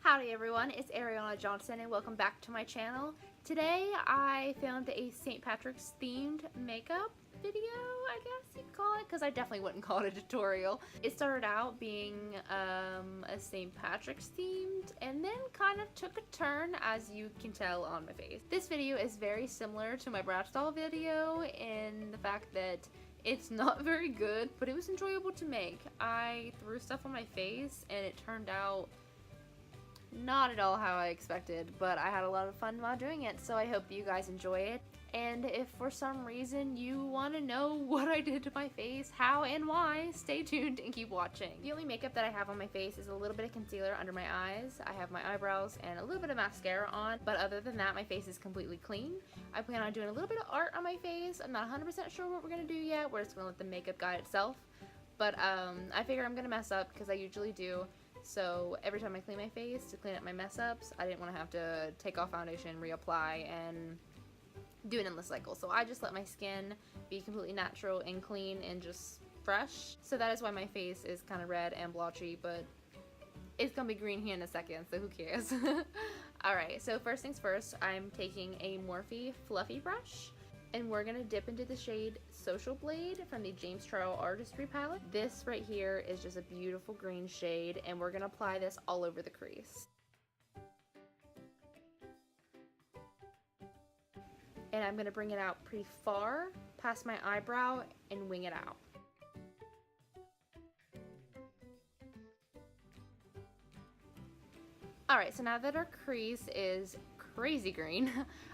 Howdy everyone, it's Ariana Johnson and welcome back to my channel. Today I filmed a St. Patrick's themed makeup video, I guess you could call it, because I definitely wouldn't call it a tutorial. It started out being a St. Patrick's themed and then kind of took a turn, as you can tell on my face. This video is very similar to my brow style video in the fact that it's not very good, but it was enjoyable to make. I threw stuff on my face and it turned out not at all how I expected, but I had a lot of fun while doing it, so I hope you guys enjoy it. And if for some reason you want to know what I did to my face, how and why, stay tuned and keep watching. The only makeup that I have on my face is a little bit of concealer under my eyes. I have my eyebrows and a little bit of mascara on, but other than that, my face is completely clean. I plan on doing a little bit of art on my face. I'm not 100% sure what we're going to do yet. We're just going to let the makeup guide itself. But I figure I'm going to mess up because I usually do. So every time I clean my face to clean up my mess ups, I didn't want to have to take off foundation, reapply, and do an endless cycle. So I just let my skin be completely natural and clean and just fresh. So that is why my face is kind of red and blotchy, but it's gonna be green here in a second, so who cares? Alright, so first things first, I'm taking a Morphe Fluffy brush. And we're going to dip into the shade Social Blade from the James Charles Artistry palette. This right here is just a beautiful green shade, and we're going to apply this all over the crease. And I'm going to bring it out pretty far past my eyebrow and wing it out. Alright, so now that our crease is crazy green,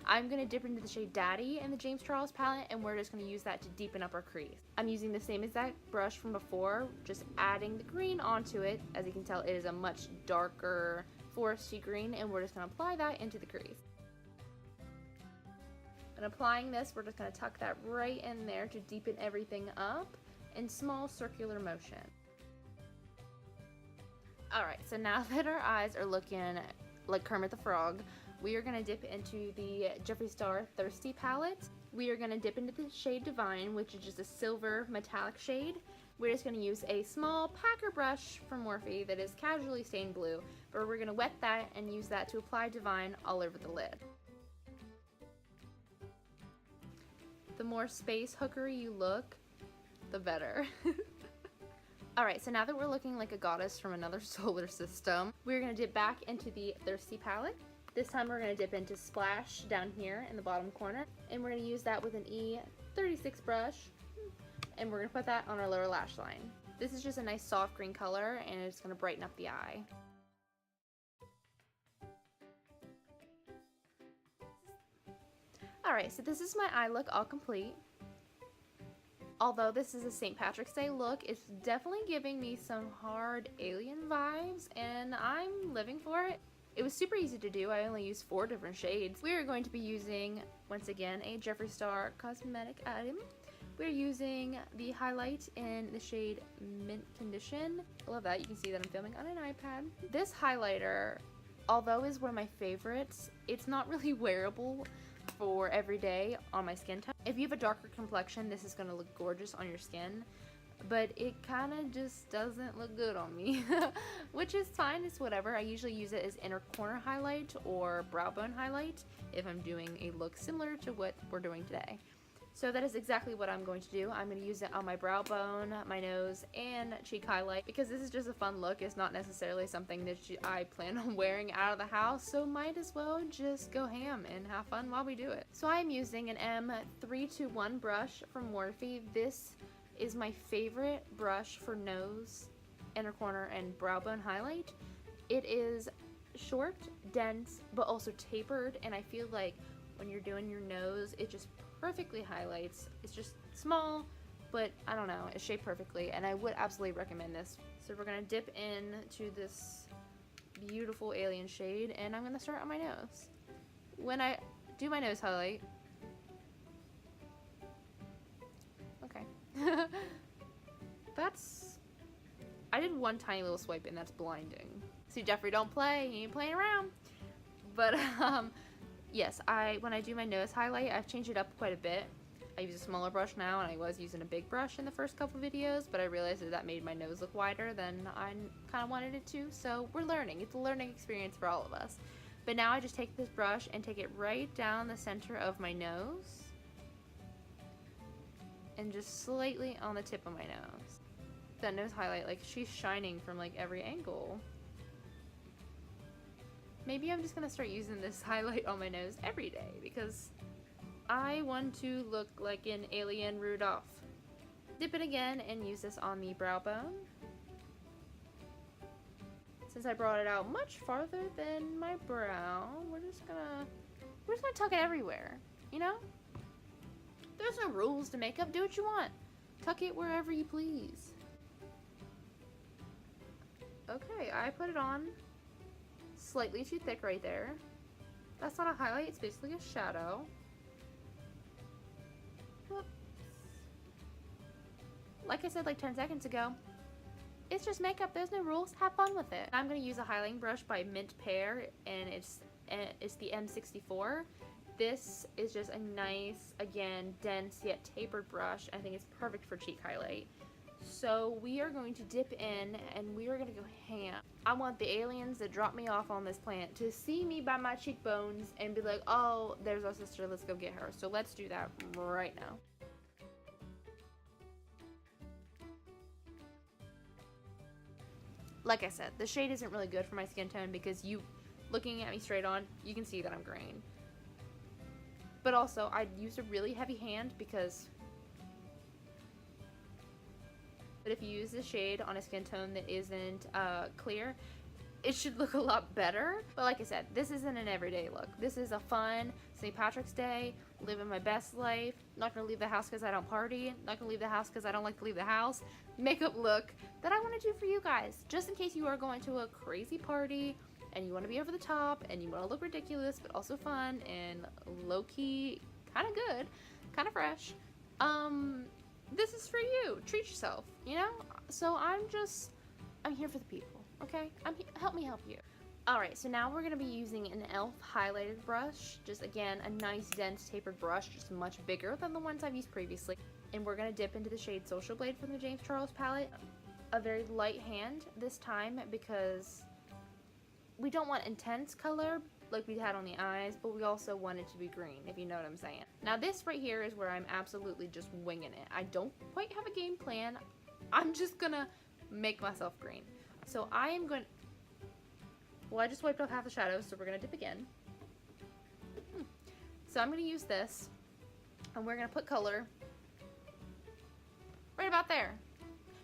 I'm going to dip into the shade Daddy in the James Charles palette, and we're just going to use that to deepen up our crease. I'm using the same exact brush from before, just adding the green onto it. As you can tell, it is a much darker foresty green, and we're just going to apply that into the crease. And applying this, we're just going to tuck that right in there to deepen everything up in small circular motion. Alright, so now that our eyes are looking like Kermit the Frog, we are going to dip into the Jeffree Star Thirsty palette. We are going to dip into the shade Divine, which is just a silver metallic shade. We're just going to use a small packer brush from Morphe that is casually stained blue, but we're going to wet that and use that to apply Divine all over the lid. The more space hookery you look, the better. Alright, so now that we're looking like a goddess from another solar system, we're going to dip back into the Thirsty palette. This time we're going to dip into Splash down here in the bottom corner, and we're going to use that with an E36 brush, and we're going to put that on our lower lash line. This is just a nice soft green color, and it's going to brighten up the eye. Alright, so this is my eye look all complete. Although this is a St. Patrick's Day look, it's definitely giving me some hard alien vibes, and I'm living for it. It was super easy to do. I only used 4 different shades. We are going to be using, once again, a Jeffree Star cosmetic item. We're using the highlight in the shade Mint Condition. I love that. You can see that I'm filming on an iPad. This highlighter, although is one of my favorites, it's not really wearable for every day on my skin tone. If you have a darker complexion, this is going to look gorgeous on your skin, but it kind of just doesn't look good on me, which is fine, it's whatever. I usually use it as inner corner highlight or brow bone highlight if I'm doing a look similar to what we're doing today. So that is exactly what I'm going to do. I'm going to use it on my brow bone, my nose, and cheek highlight because this is just a fun look. It's not necessarily something that I plan on wearing out of the house, so might as well just go ham and have fun while we do it. So I'm using an M321 brush from Morphe. This is my favorite brush for nose, inner corner, and brow bone highlight. It is short, dense, but also tapered, and I feel like when you're doing your nose, it just perfectly highlights. It's just small, but I don't know, it's shaped perfectly, and I would absolutely recommend this. So we're gonna dip into this beautiful alien shade, and I'm gonna start on my nose. When I do my nose highlight, okay, I did one tiny little swipe, and that's blinding. See, Jeffree, don't play, he ain't playing around. But yes, when I do my nose highlight, I've changed it up quite a bit. I use a smaller brush now, and I was using a big brush in the first couple videos, but I realized that made my nose look wider than I kind of wanted it to, so we're learning. It's a learning experience for all of us. But now I just take this brush and take it right down the center of my nose, and just slightly on the tip of my nose. That nose highlight, like, she's shining from like every angle. Maybe I'm just gonna start using this highlight on my nose every day, because I want to look like an alien Rudolph. Dip it again and use this on the brow bone. Since I brought it out much farther than my brow, we're just gonna tuck it everywhere, you know? There's no rules to makeup. Do what you want. Tuck it wherever you please. Okay, I put it on slightly too thick right there. That's not a highlight, it's basically a shadow. Whoops. Like I said like 10 seconds ago, it's just makeup, there's no rules, have fun with it. I'm going to use a highlighting brush by Mint Pear, and it's the M64. This is just a nice, again, dense yet tapered brush. I think it's perfect for cheek highlight. So we are going to dip in and we are going to go ham. I want the aliens that drop me off on this planet to see me by my cheekbones and be like, oh, there's our sister, let's go get her. So let's do that right now. Like I said, the shade isn't really good for my skin tone because looking at me straight on, you can see that I'm green. But also, I used a really heavy hand because but if you use this shade on a skin tone that isn't clear, it should look a lot better. But like I said, this isn't an everyday look. This is a fun St. Patrick's Day, living my best life, not gonna leave the house because I don't party, not gonna leave the house because I don't like to leave the house, makeup look that I want to do for you guys, just in case you are going to a crazy party and you want to be over the top and you want to look ridiculous but also fun and low-key, kind of good, kind of fresh. This is for you. Treat yourself, you know? So I'm here for the people, okay? Help me help you. Alright, so now we're going to be using an e.l.f. highlighted brush. Just, again, a nice, dense, tapered brush, just much bigger than the ones I've used previously. And we're going to dip into the shade Social Blade from the James Charles palette. A very light hand this time because we don't want intense color like we had on the eyes, but we also want it to be green, if you know what I'm saying. Now this right here is where I'm absolutely just winging it. I don't quite have a game plan. I'm just gonna make myself green. So I am going, well, I just wiped off half the shadows, so we're gonna dip again. So I'm gonna use this, and we're gonna put color right about there.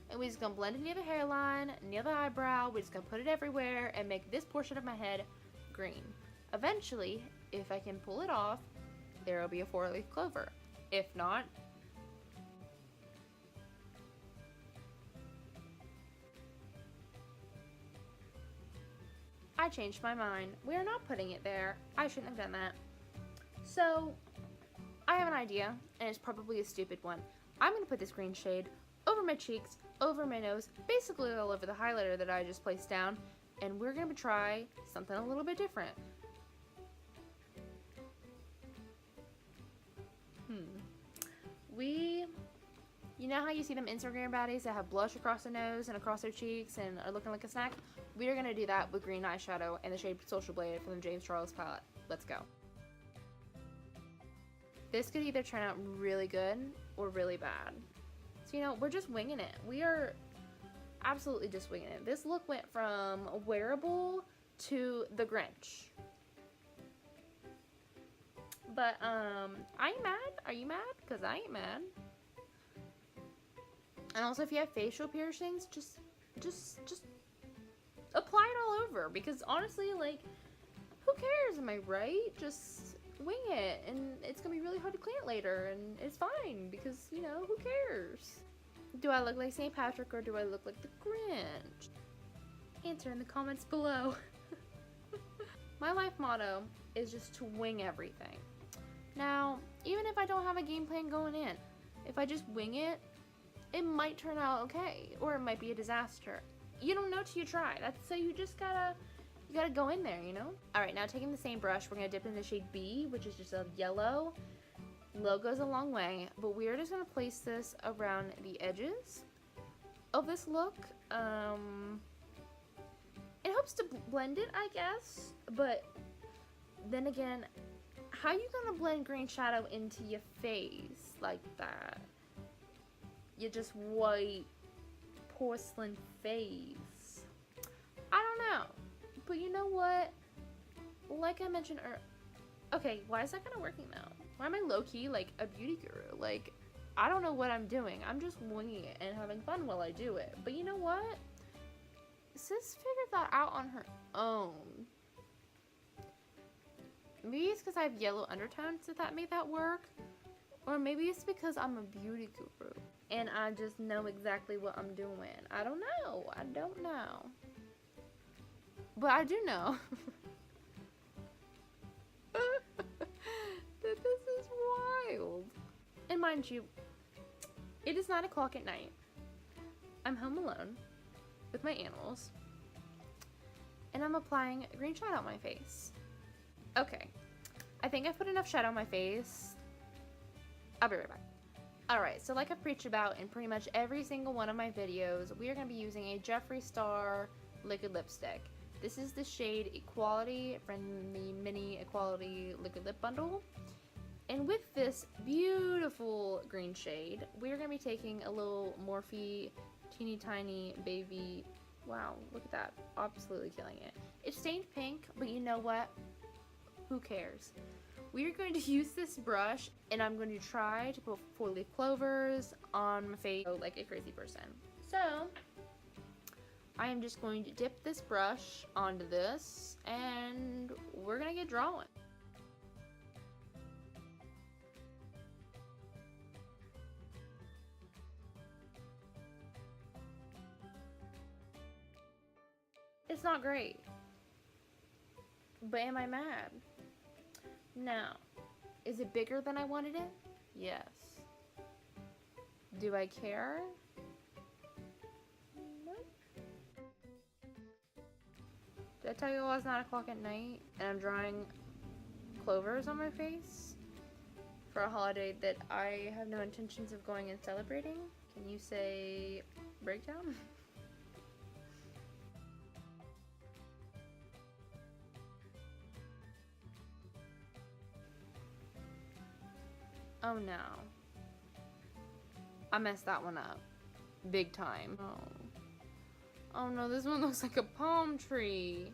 And we're just gonna blend it near the hairline, near the eyebrow. We're just gonna put it everywhere and make this portion of my head green. Eventually, if I can pull it off, there will be a 4-leaf clover. If not, I changed my mind. We are not putting it there. I shouldn't have done that. So, I have an idea, and it's probably a stupid one. I'm gonna put this green shade over my cheeks, over my nose, basically all over the highlighter that I just placed down, and we're gonna try something a little bit different. You know how you see them Instagram baddies that have blush across their nose and across their cheeks and are looking like a snack? We are gonna do that with green eyeshadow and the shade Social Blade from the James Charles palette. Let's go. This could either turn out really good or really bad. So, you know, we're just winging it. We are absolutely just winging it. This look went from wearable to the Grinch. But, I ain't mad. Are you mad? Because I ain't mad. And also, if you have facial piercings, just apply it all over. Because honestly, like, who cares? Am I right? Just wing it. And it's going to be really hard to clean it later. And it's fine. Because, you know, who cares? Do I look like St. Patrick or do I look like the Grinch? Answer in the comments below. My life motto is just to wing everything. Now, even if I don't have a game plan going in, if I just wing it, it might turn out okay, or it might be a disaster. You don't know till you try. So you just gotta go in there, you know? All right, now taking the same brush, we're gonna dip in the shade B, which is just a yellow. Low goes a long way, but we are just going to place this around the edges of this look. It helps to blend it, I guess, but then again, how you gonna blend green shadow into your face like that? You're just white porcelain face. I don't know, but you know what? Like I mentioned earlier, okay, why is that kind of working now? Why am I low-key like a beauty guru? Like, I don't know what I'm doing. I'm just winging it and having fun while I do it. But you know what? Sis figured that out on her own. Maybe it's because I have yellow undertones that made that work. Or maybe it's because I'm a beauty guru and I just know exactly what I'm doing. I don't know. I don't know. But I do know that this is wild. And mind you, it is 9 o'clock at night. I'm home alone with my animals, and I'm applying green shadow on my face. Okay, I think I've put enough shadow on my face. I'll be right back. Alright, so like I preach about in pretty much every single one of my videos, we are going to be using a Jeffree Star liquid lipstick. This is the shade Equality from the Mini Equality Liquid Lip Bundle. And with this beautiful green shade, we're going to be taking a little Morphe teeny tiny baby. Wow, look at that. Absolutely killing it. It's stained pink, but you know what? Who cares? We're going to use this brush, and I'm going to try to put 4-leaf clovers on my face like a crazy person. So, I am just going to dip this brush onto this, and we're going to get drawing. It's not great. But am I mad? No. Is it bigger than I wanted it? Yes. Do I care? What? Did I tell you it was 9 o'clock at night and I'm drawing clovers on my face for a holiday that I have no intentions of going and celebrating? Can you say breakdown? Oh no. I messed that one up. Big time. Oh. Oh no, this one looks like a palm tree.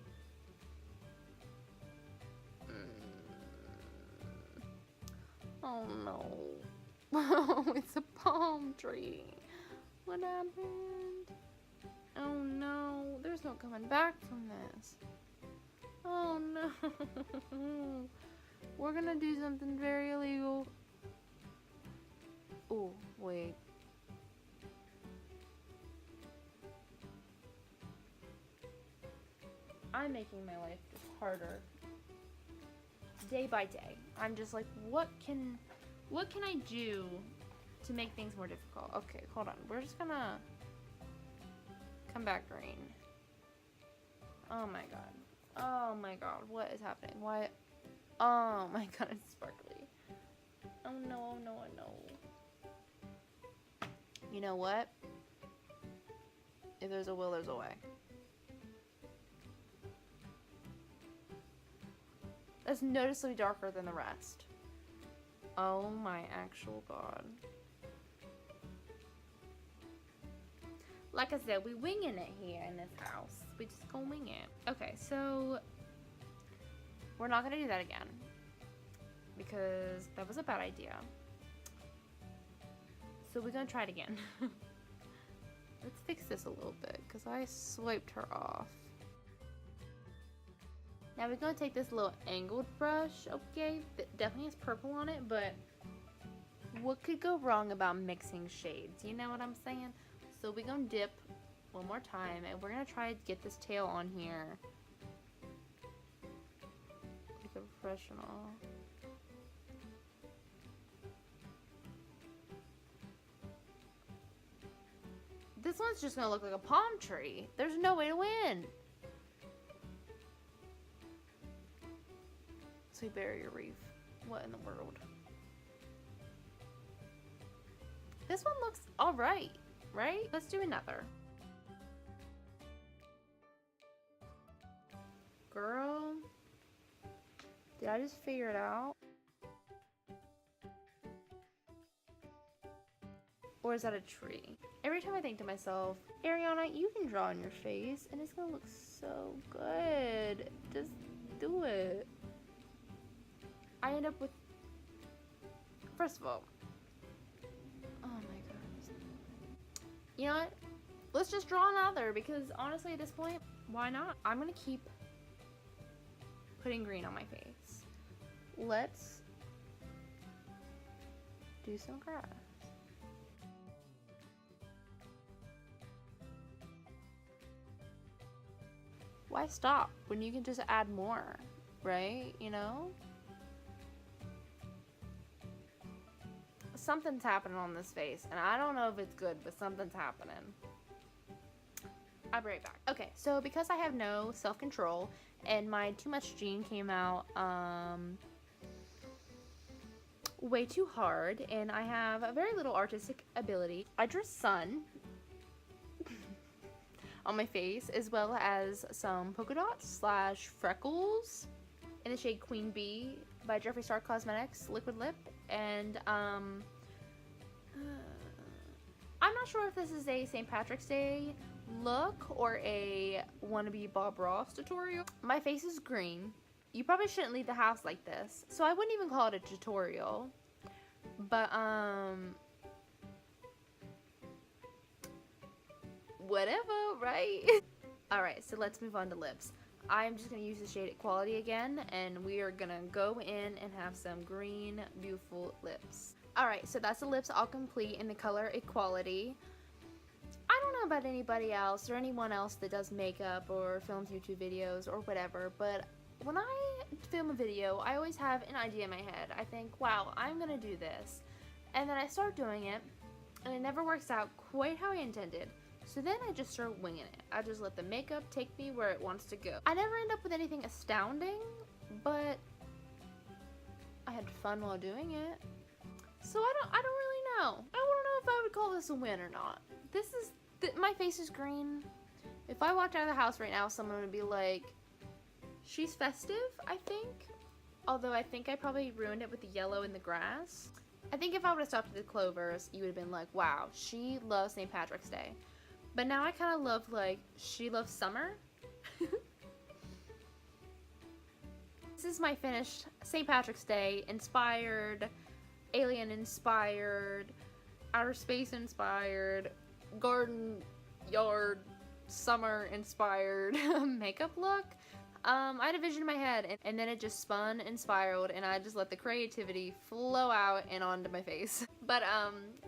Oh no. Oh, it's a palm tree. What happened? Oh no, there's no coming back from this. Oh no. We're gonna do something very illegal. Oh, wait. I'm making my life harder. Day by day. I'm just like, what can I do to make things more difficult? Okay, hold on. We're just gonna come back green. Oh my god. Oh my god, what is happening? Why? Oh my god, it's sparkly. Oh no, oh no, oh no. You know what? If there's a will, there's a way. That's noticeably darker than the rest. Oh my actual god. Like I said, we winging it here in this house. We just gonna wing it. Okay, so we're not gonna do that again because that was a bad idea. So we're gonna try it again. Let's fix this a little bit because I swiped her off. Now we're gonna take this little angled brush, okay, that definitely has purple on it, but what could go wrong about mixing shades? You know what I'm saying? So we're gonna dip one more time and we're gonna try to get this tail on here. Like a professional. This one's just gonna look like a palm tree. There's no way to win. Say barrier reef. What in the world? this one looks alright, right? Let's do another. Girl, did I just figure it out? Or is that a tree? Every time I think to myself, Ariana, you can draw on your face and it's gonna look so good. Just do it. I end up with, first of all, oh my goodness. You know what? Let's just draw another because honestly at this point, why not? I'm gonna keep putting green on my face. Let's do some grass. Why stop when you can just add more, right? You know? Something's happening on this face, and I don't know if it's good, but something's happening. I'll be right back. Okay, so because I have no self-control, and my Too Much Gene came out way too hard, and I have a very little artistic ability, I drew sun on my face, as well as some polka dots / freckles in the shade Queen Bee by Jeffree Star Cosmetics Liquid Lip. And I'm not sure if this is a St. Patrick's Day look or a wannabe Bob Ross tutorial. My face is green. You probably shouldn't leave the house like this, so I wouldn't even call it a tutorial. But whatever, right? Alright, so let's move on to lips. I'm just going to use the shade Equality again, and we are going to go in and have some green, beautiful lips. Alright, so that's the lips all complete in the color Equality. I don't know about anybody else or anyone else that does makeup or films YouTube videos or whatever, but when I film a video, I always have an idea in my head. I think, wow, I'm going to do this. And then I start doing it, and it never works out quite how I intended. So then I just start winging it. I just let the makeup take me where it wants to go. I never end up with anything astounding, but I had fun while doing it. So I don't really know. I don't know if I would call this a win or not. My face is green. If I walked out of the house right now, someone would be like, she's festive, I think. Although I think I probably ruined it with the yellow in the grass. I think if I would have stopped at the clovers, you would have been like, wow, she loves St. Patrick's Day. But now I kind of love, like, she loves summer. This is my finished St. Patrick's Day inspired, alien inspired, outer space inspired, garden, yard, summer inspired makeup look. I had a vision in my head, and then it just spun and spiraled, and I just let the creativity flow out and onto my face. But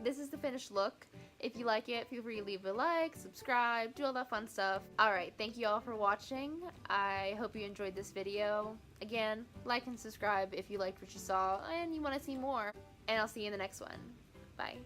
this is the finished look. If you like it, feel free to leave a like, subscribe, do all that fun stuff. Alright, thank you all for watching. I hope you enjoyed this video. Again, like and subscribe if you liked what you saw and you want to see more. And I'll see you in the next one. Bye.